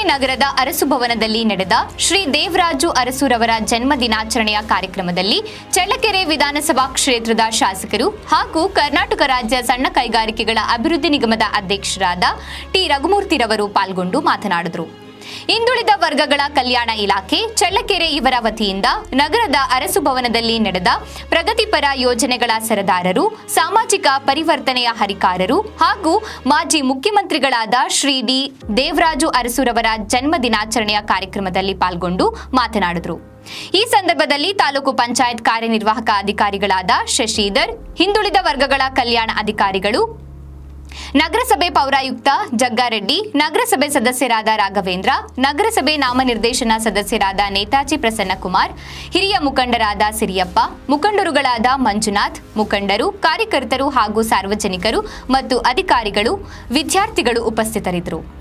ನಗರದ ಅರಸು ಭವನದಲ್ಲಿ ನಡೆದ ಶ್ರೀ ದೇವರಾಜು ಅರಸುರವರ ಜನ್ಮ ದಿನಾಚರಣೆಯ ಕಾರ್ಯಕ್ರಮದಲ್ಲಿ ಚಳ್ಳಕೆರೆ ವಿಧಾನಸಭಾ ಕ್ಷೇತ್ರದ ಶಾಸಕರು ಹಾಗೂ ಕರ್ನಾಟಕ ರಾಜ್ಯ ಸಣ್ಣ ಕೈಗಾರಿಕೆಗಳ ಅಭಿವೃದ್ಧಿ ನಿಗಮದ ಅಧ್ಯಕ್ಷರಾದ ಟಿ ರಘುಮೂರ್ತಿರವರು ಪಾಲ್ಗೊಂಡು ಮಾತನಾಡಿದರು. ಹಿಂದುಳಿದ ವರ್ಗಗಳ ಕಲ್ಯಾಣ ಇಲಾಖೆ ಚಳ್ಳಕೆರೆ ಇವರ ವತಿಯಿಂದ ನಗರದ ಅರಸು ಭವನದಲ್ಲಿ ನಡೆದ ಪ್ರಗತಿಪರ ಯೋಜನೆಗಳ ಸರದಾರರು, ಸಾಮಾಜಿಕ ಪರಿವರ್ತನೆಯ ಹರಿಕಾರರು ಹಾಗೂ ಮಾಜಿ ಮುಖ್ಯಮಂತ್ರಿಗಳಾದ ಶ್ರೀ ಡಿ ದೇವರಾಜು ಅರಸುರವರ ಜನ್ಮ ದಿನಾಚರಣೆಯ ಕಾರ್ಯಕ್ರಮದಲ್ಲಿ ಪಾಲ್ಗೊಂಡು ಮಾತನಾಡಿದರು. ಈ ಸಂದರ್ಭದಲ್ಲಿ ತಾಲೂಕು ಪಂಚಾಯತ್ ಕಾರ್ಯನಿರ್ವಾಹಕ ಅಧಿಕಾರಿಗಳಾದ ಶಶಿಧರ್, ಹಿಂದುಳಿದ ವರ್ಗಗಳ ಕಲ್ಯಾಣ ಅಧಿಕಾರಿಗಳು, ನಗರಸಭೆ ಪೌರಾಯುಕ್ತ ಜಗ್ಗಾರೆಡ್ಡಿ, ನಗರಸಭೆ ಸದಸ್ಯರಾದ ರಾಘವೇಂದ್ರ, ನಗರಸಭೆ ನಾಮನಿರ್ದೇಶನ ಸದಸ್ಯರಾದ ನೇತಾಜಿ ಪ್ರಸನ್ನಕುಮಾರ್, ಹಿರಿಯ ಮುಖಂಡರಾದ ಸಿರಿಯಪ್ಪ, ಮುಖಂಡರುಗಳಾದ ಮಂಜುನಾಥ್, ಮುಖಂಡರು, ಕಾರ್ಯಕರ್ತರು ಹಾಗೂ ಸಾರ್ವಜನಿಕರು ಮತ್ತು ಅಧಿಕಾರಿಗಳು, ವಿದ್ಯಾರ್ಥಿಗಳು ಉಪಸ್ಥಿತರಿದ್ದರು.